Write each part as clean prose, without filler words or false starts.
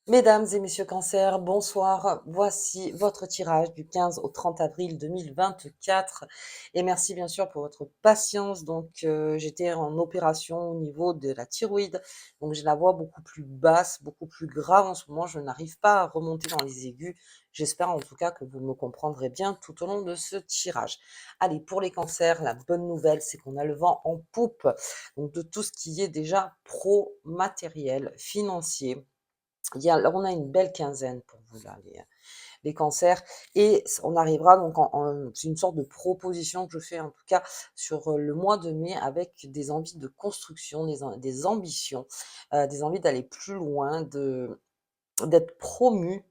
Mesdames et messieurs Cancer, bonsoir. Voici votre tirage du 15 au 30 avril 2024 et merci bien sûr pour votre patience. Donc, j'étais en opération au niveau de la thyroïde, donc j'ai la voix beaucoup plus basse, beaucoup plus grave en ce moment. Je n'arrive pas à remonter dans les aigus. J'espère en tout cas que vous me comprendrez bien tout au long de ce tirage. Allez, pour les cancers, la bonne nouvelle, c'est qu'on a le vent en poupe, donc de tout ce qui est déjà pro-matériel, financier. Là, on a une belle quinzaine pour vous là, les cancers, et on arrivera donc c'est une sorte de proposition que je fais en tout cas sur le mois de mai, avec des envies de construction, des ambitions, des envies d'aller plus loin, d'être promu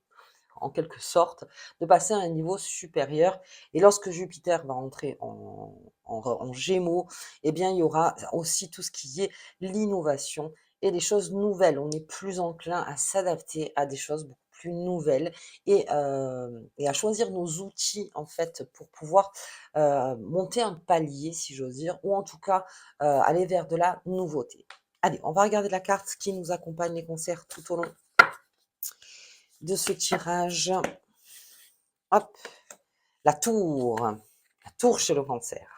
en quelque sorte, de passer à un niveau supérieur. Et lorsque Jupiter va entrer en Gémeaux, eh bien, il y aura aussi tout ce qui est l'innovation et des choses nouvelles. On est plus enclin à s'adapter à des choses beaucoup plus nouvelles et à choisir nos outils en fait pour pouvoir monter un palier, si j'ose dire, ou en tout cas aller vers de la nouveauté. Allez, on va regarder la carte qui nous accompagne les concerts tout au long de ce tirage. Hop, la tour. La tour chez le cancer.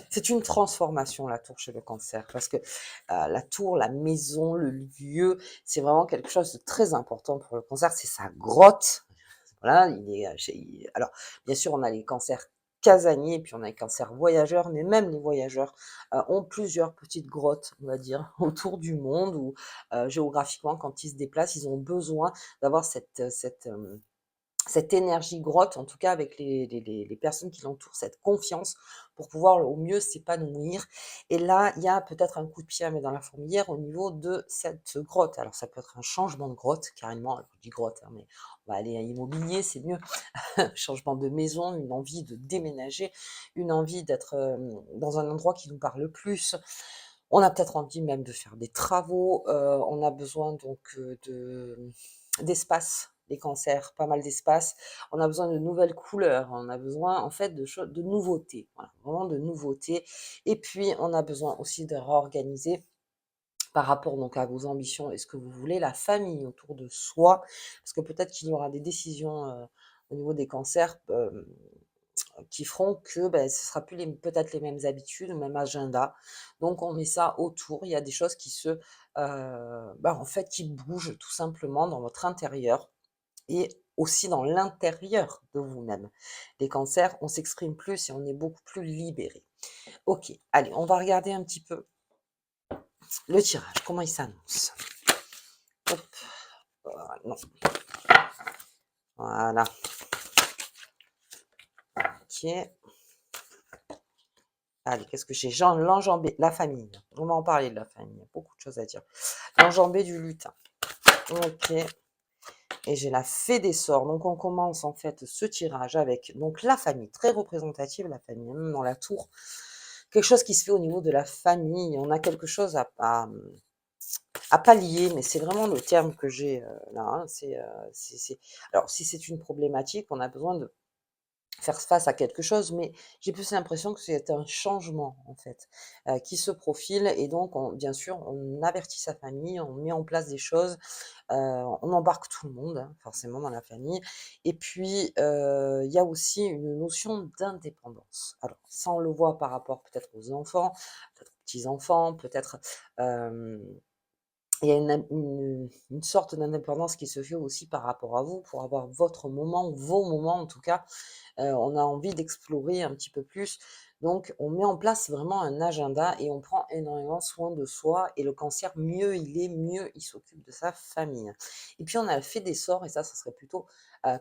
C'est une transformation, la tour chez le cancer, parce que la tour, la maison, le lieu, c'est vraiment quelque chose de très important pour le cancer. C'est sa grotte. Voilà, alors, bien sûr, on a les cancers casaniers, puis on a les cancers voyageurs, mais même les voyageurs ont plusieurs petites grottes, on va dire, autour du monde, où géographiquement, quand ils se déplacent, ils ont besoin d'avoir cette énergie grotte, en tout cas avec les personnes qui l'entourent, cette confiance pour pouvoir au mieux s'épanouir. Et là, il y a peut-être un coup de pied à mettre dans la fourmilière au niveau de cette grotte. Alors ça peut être un changement de grotte, carrément, alors je dis grotte, hein, mais on va aller à immobilier, c'est mieux. Changement de maison, une envie de déménager, une envie d'être dans un endroit qui nous parle plus. On a peut-être envie même de faire des travaux, on a besoin donc d'espace, les cancers, pas mal d'espace. On a besoin de nouvelles couleurs, on a besoin en fait de nouveautés, voilà, vraiment de nouveautés. Et puis on a besoin aussi de réorganiser par rapport donc à vos ambitions et ce que vous voulez, la famille autour de soi, parce que peut-être qu'il y aura des décisions, au niveau des cancers, qui feront que, ce sera plus peut-être les mêmes habitudes, le même agenda. Donc on met ça autour. Il y a des choses qui en fait, qui bougent tout simplement dans votre intérieur et aussi dans l'intérieur de vous-même. Les cancers, on s'exprime plus et on est beaucoup plus libéré. OK, allez, on va regarder un petit peu le tirage, comment il s'annonce. Hop, non, voilà, OK. Allez, qu'est-ce que j'ai? L'enjambé, la famille. On va en parler de la famille, il y a beaucoup de choses à dire. L'enjambé du lutin. OK, et j'ai la fée des sorts. Donc on commence en fait ce tirage avec donc la famille, très représentative, la famille, même dans la tour. Quelque chose qui se fait au niveau de la famille. On a quelque chose à pallier, mais c'est vraiment le terme que j'ai là, hein. Alors si c'est une problématique, on a besoin de faire face à quelque chose, mais j'ai plus l'impression que c'est un changement, en fait, qui se profile. Et donc bien sûr, on avertit sa famille, on met en place des choses, on embarque tout le monde, hein, forcément dans la famille. Et puis, il y a aussi une notion d'indépendance. Alors ça, on le voit par rapport peut-être aux enfants, peut-être aux petits-enfants, peut-être, hem il y a une sorte d'indépendance qui se fait aussi par rapport à vous, pour avoir votre moment, vos moments en tout cas. On a envie d'explorer un petit peu plus. Donc on met en place vraiment un agenda et on prend énormément soin de soi, et le cancer, mieux il est, mieux il s'occupe de sa famille. Et puis on a le fait des sorts, et ça serait plutôt,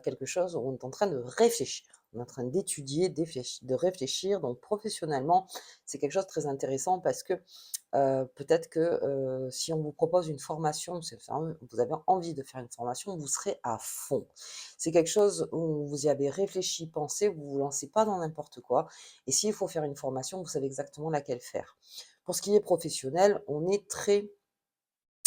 quelque chose où on est en train de réfléchir. On est en train d'étudier, de réfléchir. Donc professionnellement, c'est quelque chose de très intéressant parce que peut-être que, si on vous propose une formation, vous avez envie de faire une formation, vous serez à fond. C'est quelque chose où vous y avez réfléchi, pensé, vous vous lancez pas dans n'importe quoi, et s'il faut faire une formation, vous savez exactement laquelle faire. Pour ce qui est professionnel, on est très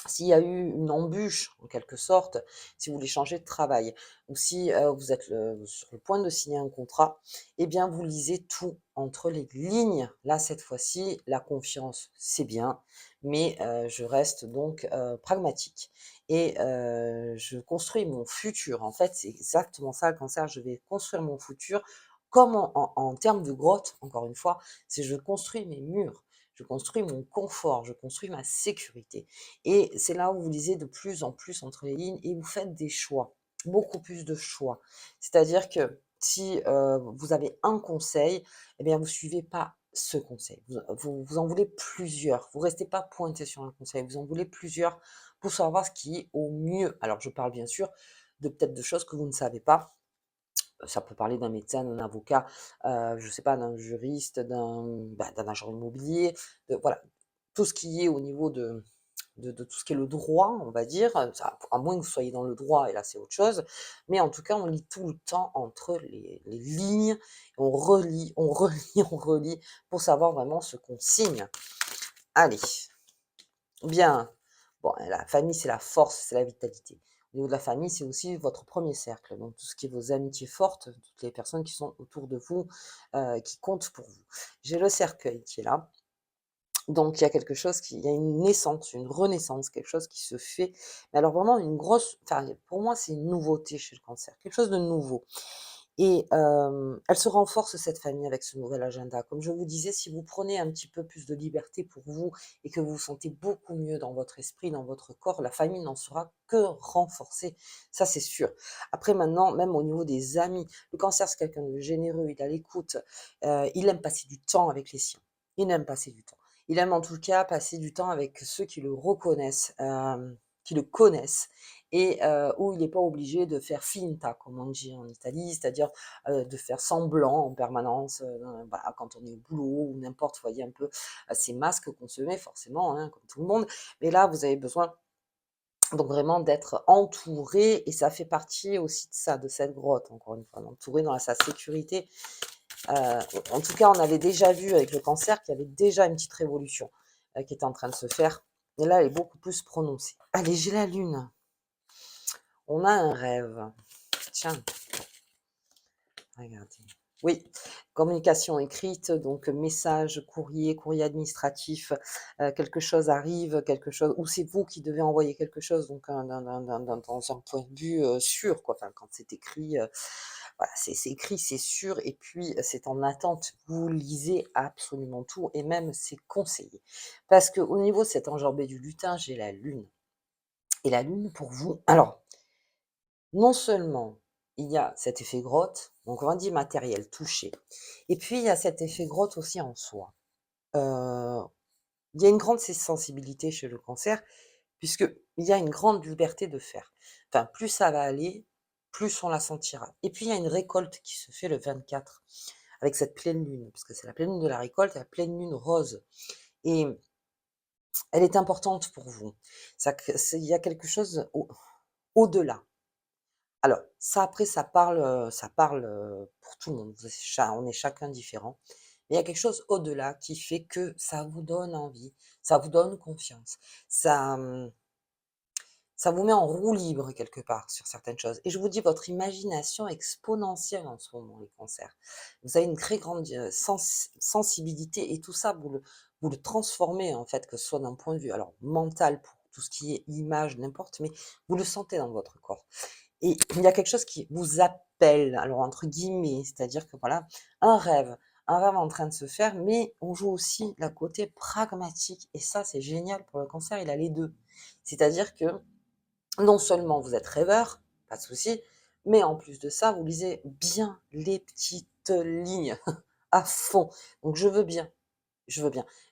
s'il y a eu une embûche, en quelque sorte, si vous voulez changer de travail, ou si, vous êtes sur le point de signer un contrat, eh bien, vous lisez tout entre les lignes. Là, cette fois-ci, la confiance, c'est bien, mais je reste donc pragmatique. et je construis mon futur. En fait, c'est exactement ça le cancer, je vais construire mon futur comme en termes de grotte, encore une fois, c'est je construis mes murs, je construis mon confort, je construis ma sécurité et c'est là où vous lisez de plus en plus entre les lignes et vous faites des choix, beaucoup plus de choix. C'est-à-dire que si, vous avez un conseil, eh bien vous suivez pas ce conseil. Vous en voulez plusieurs. Vous restez pas pointé sur un conseil, vous en voulez plusieurs pour savoir ce qui est au mieux. Alors je parle bien sûr de peut-être de choses que vous ne savez pas. Ça peut parler d'un médecin, d'un avocat, je sais pas, d'un juriste, d'un agent immobilier, de voilà, tout ce qui est au niveau de tout ce qui est le droit, on va dire, ça à moins que vous soyez dans le droit et là c'est autre chose, mais en tout cas on lit tout le temps entre les lignes, on relit, on relit, on relit pour savoir vraiment ce qu'on signe. Allez, bien. Bon, la famille, c'est la force, c'est la vitalité. Au niveau de la famille, c'est aussi votre premier cercle, donc tout ce qui est vos amitiés fortes, toutes les personnes qui sont autour de vous, qui comptent pour vous. J'ai le cercueil qui est là, donc il y a une naissance, une renaissance, quelque chose qui se fait, mais alors vraiment une grosse enfin, pour moi, c'est une nouveauté chez le cancer, quelque chose de nouveau. Et elle se renforce cette famille avec ce nouvel agenda. Comme je vous disais, si vous prenez un petit peu plus de liberté pour vous et que vous vous sentez beaucoup mieux dans votre esprit, dans votre corps, la famille n'en sera que renforcée. Ça, c'est sûr. Après maintenant, même au niveau des amis, le cancer, c'est quelqu'un de généreux, il est à l'écoute, il aime passer du temps avec les siens. Il aime passer du temps. Il aime en tout cas passer du temps avec ceux qui le reconnaissent, qui le connaissent et où il n'est pas obligé de faire finta, comme on dit en Italie, c'est-à-dire, de faire semblant en permanence, voilà, quand on est au boulot ou n'importe, vous voyez un peu, ces masques qu'on se met forcément, hein, comme tout le monde. Mais là, vous avez besoin donc vraiment d'être entouré et ça fait partie aussi de ça, de cette grotte, encore une fois, entouré dans sa sécurité. En tout cas, on avait déjà vu avec le cancer qu'il y avait déjà une petite révolution, qui était en train de se faire et là, elle est beaucoup plus prononcée. Allez, j'ai la lune. On a un rêve. Tiens, regardez. Oui, communication écrite, donc message, courrier, courrier administratif, quelque chose arrive, quelque chose ou c'est vous qui devez envoyer quelque chose, donc dans un point de vue, sûr quoi. Enfin, quand c'est écrit, voilà, c'est écrit, c'est sûr et puis, c'est en attente. Vous lisez absolument tout et même c'est conseillé. Parce qu'au niveau de cette enjambée du lutin, j'ai la lune et la lune pour vous alors non seulement il y a cet effet grotte, donc on dit matériel, touché, et puis il y a cet effet grotte aussi en soi. Heu, il y a une grande sensibilité chez le cancer, puisqu'il y a une grande liberté de faire. Enfin, plus ça va aller, plus on la sentira. Et puis il y a une récolte qui se fait le 24 avec cette pleine lune, parce que c'est la pleine lune de la récolte, la pleine lune rose et elle est importante pour vous. Ça crée il y a quelque chose au-delà. Alors, ça après ça parle, pour tout le monde. Vous êtes on est chacun différent. Mais il y a quelque chose au-delà qui fait que ça vous donne envie, ça vous donne confiance. Ça, ça vous met en roue libre quelque part sur certaines choses. Et je vous dis, votre imagination est exponentielle en ce moment, les cancers. Vous avez une très grande, sensibilité et tout ça, vous le transformez en fait, que ce soit d'un point de vue alors mental pour tout ce qui est image, n'importe, mais vous le sentez dans votre corps. Et il y a quelque chose qui vous appelle, alors entre guillemets, c'est-à-dire que voilà, un rêve, un rêve en train de se faire, mais on joue aussi la côté pragmatique et ça, c'est génial pour le cancer, il a les 2. C'est-à-dire que non seulement vous êtes rêveur, pas de souci, mais en plus de ça, vous lisez bien les petites lignes à fond. Donc je veux bien,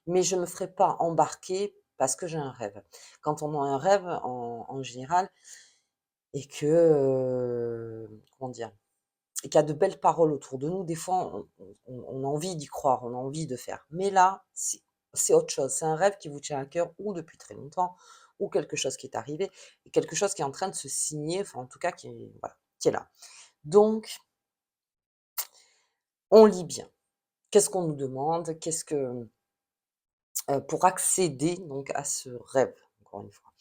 mais je me ferai pas embarquer parce que j'ai un rêve. Quand on a un rêve en général, et que, comment dire? Et qu'il y a de belles paroles autour de nous, des fois, on a envie d'y croire, on a envie de faire. Mais là, c'est autre chose. C'est un rêve qui vous tient à cœur ou depuis très longtemps, ou quelque chose qui est arrivé, et quelque chose qui est en train de se signer, enfin, en tout cas, qui est voilà, qui est là. Donc, on lit bien. Qu'est-ce qu'on nous demande? Qu'est-ce que pour accéder donc à ce rêve, encore une fois.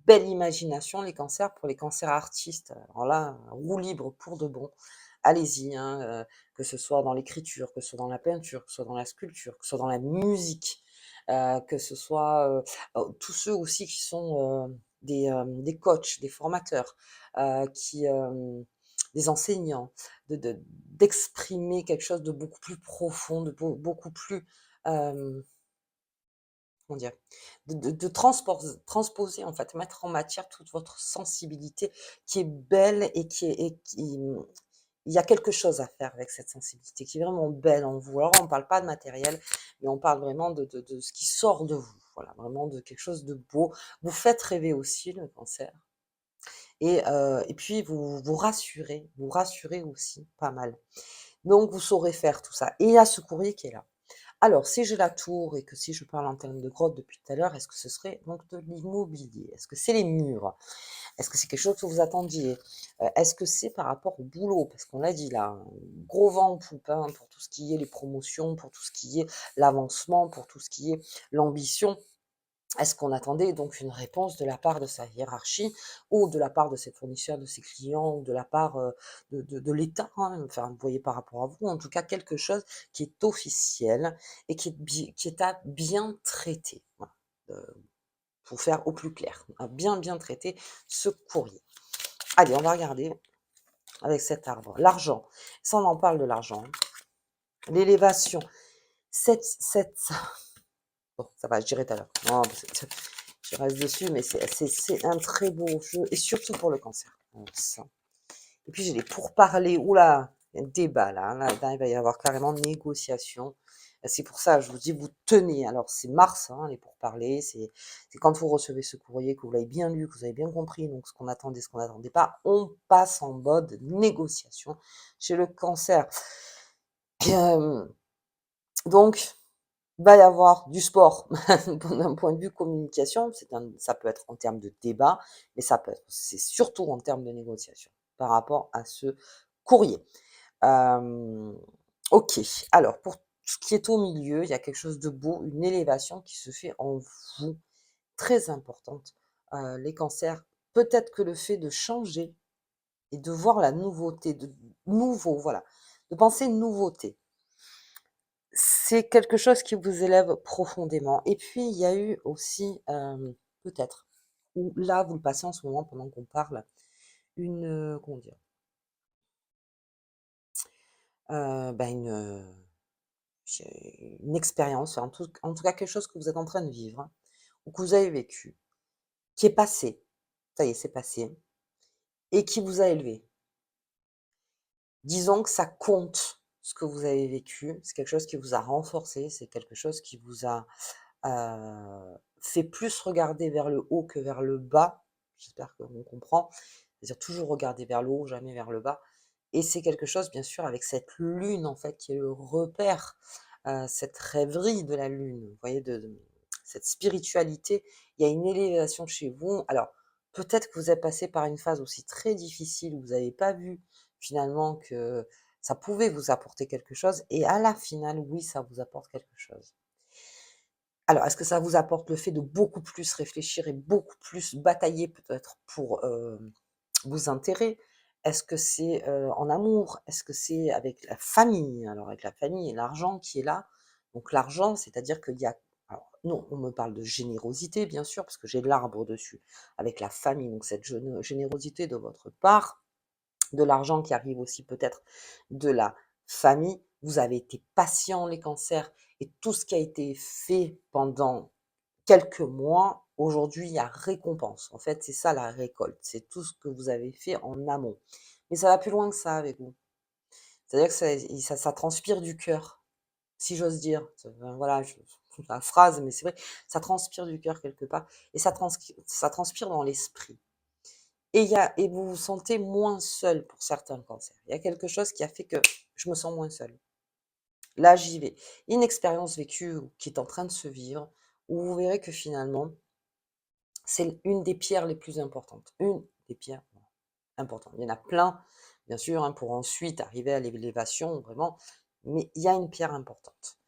Belle imagination les cancers, pour les cancers artistes, alors là, roue libre pour de bon. Allez-y, hein, que ce soit dans l'écriture, que ce soit dans la peinture, que ce soit dans la sculpture, que ce soit dans la musique, que ce soit, tous ceux aussi qui sont, des coachs, des formateurs, qui, des enseignants, d'exprimer quelque chose de beaucoup plus profond, de beaucoup plus, hem, comment dire? Transposer en fait, mettre en matière toute votre sensibilité qui est belle et il y a quelque chose à faire avec cette sensibilité qui est vraiment belle en vous. Alors on ne parle pas de matériel, mais on parle vraiment de ce qui sort de vous. Voilà, vraiment de quelque chose de beau. Vous faites rêver aussi le cancer et puis vous rassurez aussi pas mal. Donc vous saurez faire tout ça et il y a ce courrier qui est là. Alors, si j'ai la tour et que si je parle en termes de grotte depuis tout à l'heure, est-ce que ce serait donc de l'immobilier? Est-ce que c'est les murs? Est-ce que c'est quelque chose que vous attendiez? Est-ce que c'est par rapport au boulot? Parce qu'on l'a dit là, hein, gros vent en poupe, hein, pour tout ce qui est les promotions, pour tout ce qui est l'avancement, pour tout ce qui est l'ambition. Est-ce qu'on attendait donc une réponse de la part de sa hiérarchie ou de la part de ses fournisseurs, de ses clients ou de la part, de l'État, hein? Enfin, vous voyez par rapport à vous, en tout cas quelque chose qui est officiel et qui est à bien traiter. Voilà, pour faire au plus clair, à bien traiter ce courrier. Allez, on va regarder avec cet arbre. L'argent, ça on en parle de l'argent, hein. L'élévation, cette bon, ça va, je dirai tout à l'heure. Non, je reste dessus, mais c'est un très beau jeu, et surtout pour le cancer. Donc ça. Et puis j'ai les pourparlers. Oula, il y a un débat là, hein. Là, il va y avoir carrément négociation. C'est pour ça, je vous dis, vous tenez. Alors c'est Mars, hein, les pourparlers. C'est quand vous recevez ce courrier, que vous l'avez bien lu, que vous avez bien compris, donc ce qu'on n'attendait pas, on passe en mode négociation chez le cancer. Et, donc, va y avoir du sport d'un point de vue communication, ça peut être en termes de débat, mais c'est surtout en termes de négociation par rapport à ce courrier. Hem, OK, alors pour ce qui est au milieu, il y a quelque chose de beau, une élévation qui se fait en vous, très importante. Les cancers, peut-être que le fait de changer et de voir la nouveauté, de nouveau, voilà, de penser nouveauté. C'est quelque chose qui vous élève profondément et puis il y a eu aussi, peut-être, ou là vous le passez en ce moment pendant qu'on parle, une, comment dire? Bah, une expérience, en tout cas quelque chose que vous êtes en train de vivre, hein, ou que vous avez vécu, qui est passé. Ça y est, c'est passé et qui vous a élevé. Disons que ça compte, ce que vous avez vécu, c'est quelque chose qui vous a renforcé, c'est quelque chose qui vous a fait plus regarder vers le haut que vers le bas. J'espère qu'on comprend. C'est-à-dire toujours regarder vers le haut, jamais vers le bas. Et c'est quelque chose, bien sûr, avec cette lune, en fait, qui est le repère, cette rêverie de la lune, vous voyez, cette spiritualité. Il y a une élévation chez vous. Alors, peut-être que vous êtes passé par une phase aussi très difficile où vous n'avez pas vu finalement que ça pouvait vous apporter quelque chose. Et à la finale, oui, ça vous apporte quelque chose. Alors, est-ce que ça vous apporte le fait de beaucoup plus réfléchir et beaucoup plus batailler peut-être pour, vos intérêts? Est-ce que c'est, en amour? Est-ce que c'est avec la famille? Alors avec la famille et l'argent qui est là. Donc l'argent, c'est-à-dire qu'il y a alors non, on me parle de générosité bien sûr, parce que j'ai l'arbre dessus, avec la famille, donc cette générosité de votre part, de l'argent qui arrive aussi peut-être de la famille. Vous avez été patient les cancers et tout ce qui a été fait pendant quelques mois, aujourd'hui, il y a récompense. En fait, c'est ça la récolte, c'est tout ce que vous avez fait en amont. Mais ça va plus loin que ça avec vous. C'est-à-dire que ça transpire du cœur, si j'ose dire. Voilà, la phrase, mais c'est vrai, ça transpire du cœur quelque part et ça transpire dans l'esprit. Et vous vous sentez moins seul pour certains cancers. Il y a quelque chose qui a fait que je me sens moins seule. Là, j'y vais. Une expérience vécue ou qui est en train de se vivre, où vous verrez que finalement, c'est une des pierres les plus importantes. Une des pierres importantes. Il y en a plein, bien sûr, hein, pour ensuite arriver à l'élévation, vraiment, mais il y a une pierre importante.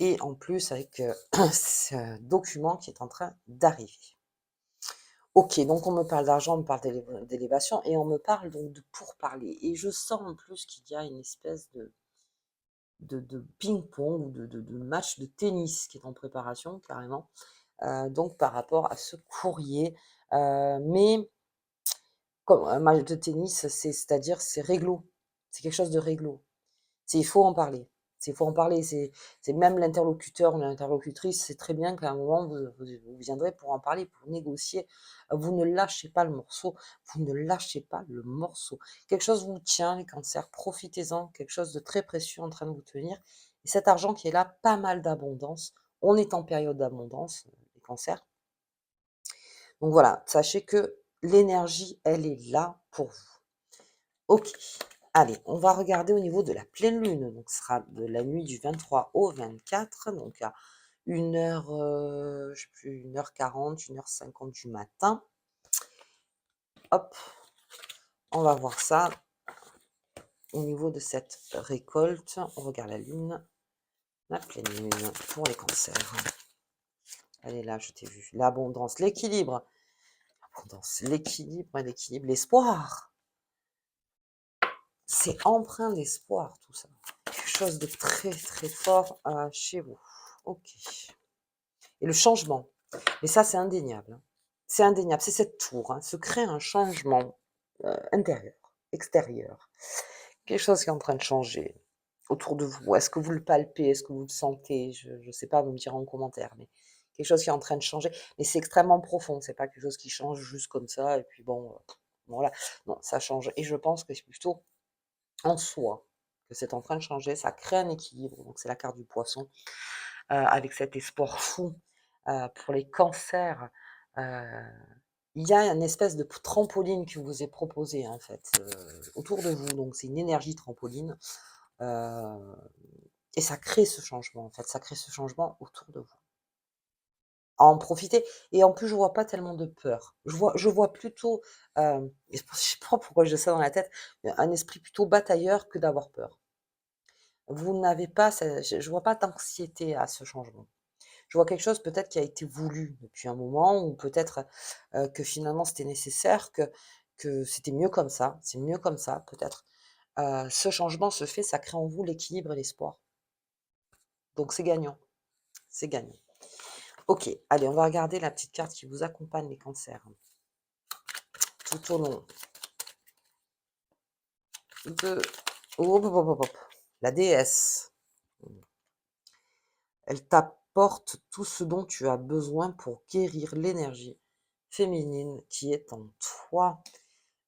Et en plus, avec ce document qui est en train d'arriver. OK, donc on me parle d'argent, on me parle d'élévation et on me parle donc de pourparlers et je sens en plus qu'il y a une espèce de ping-pong ou de match de tennis qui est en préparation carrément, donc par rapport à ce courrier, Mais comme un match de tennis, c'est-à-dire c'est réglo, c'est quelque chose de réglo. Il faut en parler. Il faut en parler, c'est même l'interlocuteur ou l'interlocutrice, c'est très bien qu'à un moment vous viendrez pour en parler, pour négocier. Vous ne lâchez pas le morceau, vous ne lâchez pas le morceau. Quelque chose vous tient, les cancers, profitez-en, quelque chose de très précieux en train de vous tenir et cet argent qui est là, pas mal d'abondance. On est en période d'abondance, les cancers. Donc voilà, sachez que l'énergie, elle est là pour vous. OK. Allez, on va regarder au niveau de la pleine lune. Donc, ce sera de la nuit du 23 au 24, donc à 1 heure, je sais plus, 1 h 40, 1 h 50 du matin. Hop, on va voir ça au niveau de cette récolte. On regarde la lune, la pleine lune pour les cancers. Elle est là, je t'ai vu. L'abondance, l'équilibre. L'abondance, l'équilibre, l'espoir. C'est empreint d'espoir, tout ça. Quelque chose de très, très fort chez vous. OK. Et le changement. Mais ça, c'est indéniable, hein. C'est indéniable. C'est cette tour, hein. Se crée un changement intérieur, extérieur. Quelque chose qui est en train de changer autour de vous. Est-ce que vous le palpez? Est-ce que vous le sentez? Je ne sais pas, vous me direz en commentaire. Mais quelque chose qui est en train de changer. Mais c'est extrêmement profond. C'est pas quelque chose qui change juste comme ça. Et puis bon, voilà. Non, ça change. Et je pense que c'est plutôt en soi que c'est en train de changer. Ça crée un équilibre. Donc c'est la carte du poisson. Avec cet espoir fou, pour les cancers, heu, il y a une espèce de trampoline qui vous est proposée, en fait, autour de vous. Donc c'est une énergie trampoline, heu et ça crée ce changement, en fait, ça crée ce changement autour de vous. À en profiter et en plus, je vois pas tellement de peur. Je vois plutôt, et je sais pas pourquoi j'ai ça dans la tête, un esprit plutôt batailleur que d'avoir peur. Vous n'avez pas ce je vois pas d'anxiété à ce changement. Je vois quelque chose peut-être qui a été voulu depuis un moment ou peut-être, que finalement c'était nécessaire, que c'était mieux comme ça, c'est mieux comme ça peut-être. Ce changement se fait, ça crée en vous l'équilibre et l'espoir. Donc c'est gagnant, c'est gagnant. OK, allez, on va regarder la petite carte qui vous accompagne les cancers, tout au long de hop, hop, hop, hop, hop. La déesse. Elle t'apporte tout ce dont tu as besoin pour guérir l'énergie féminine qui est en toi.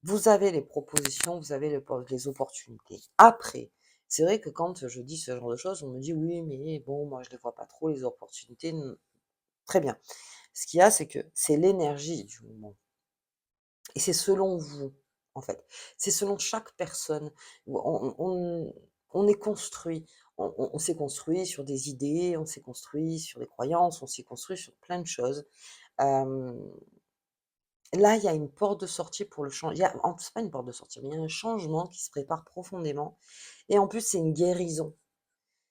Vous avez les propositions, vous avez les opportunités. Après, c'est vrai que quand je dis ce genre de choses, on me dit: «Oui, mais bon, moi je ne les vois pas trop les opportunités». Très bien. Ce qu'il y a, c'est que c'est l'énergie du moment et c'est selon vous, en fait. C'est selon chaque personne. On est construit. On s'est construit sur des idées, on s'est construit sur des croyances, on s'est construit sur plein de choses. Hem Là, il y a une porte de sortie pour le changement. C'est pas une porte de sortie, mais il y a un changement qui se prépare profondément et en plus, c'est une guérison.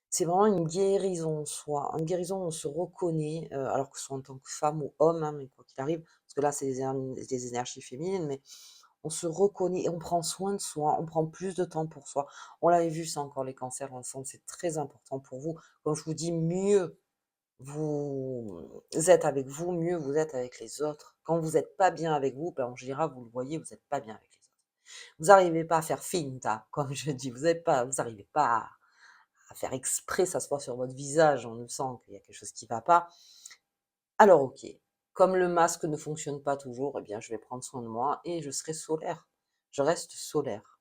C'est vraiment une guérison en soi, une guérison où on se reconnaît, alors que ce soit en tant que femme ou homme, hein, mais quoi qu'il arrive, parce que là, c'est des énergies féminines, mais on se reconnaît et on prend soin de soi, on prend plus de temps pour soi. On l'avait vu ça encore les cancers ensemble, c'est très important pour vous. Comme je vous dis, mieux vous êtes avec vous, mieux vous êtes avec les autres. Quand vous êtes pas bien avec vous, ben, en général, vous le voyez, vous êtes pas bien avec les autres. Vous n'arrivez pas à faire finta, comme je dis, vous n'arrivez pas à faire exprès, ça se voit sur votre visage, on le sent qu'il y a quelque chose qui va pas. Alors OK, comme le masque ne fonctionne pas toujours, eh bien, je vais prendre soin de moi et je serai solaire. Je reste solaire.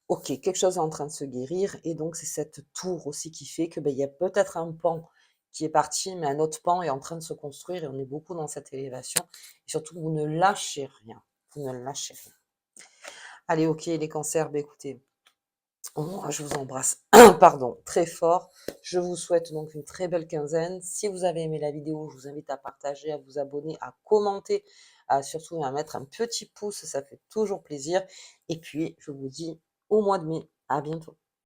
OK, quelque chose est en train de se guérir et donc c'est cette tour aussi qui fait que, beh, il y a peut-être un pan qui est parti, mais un autre pan est en train de se construire et on est beaucoup dans cette élévation et surtout vous ne lâchez rien, vous ne lâchez rien. Allez, OK, les cancers, beh, écoutez, moi je vous embrasse, pardon, très fort. Je vous souhaite donc une très belle quinzaine. Si vous avez aimé la vidéo, je vous invite à partager, à vous abonner, à commenter, surtout à mettre un petit pouce, ça fait toujours plaisir et puis je vous dis au mois de mai. À bientôt.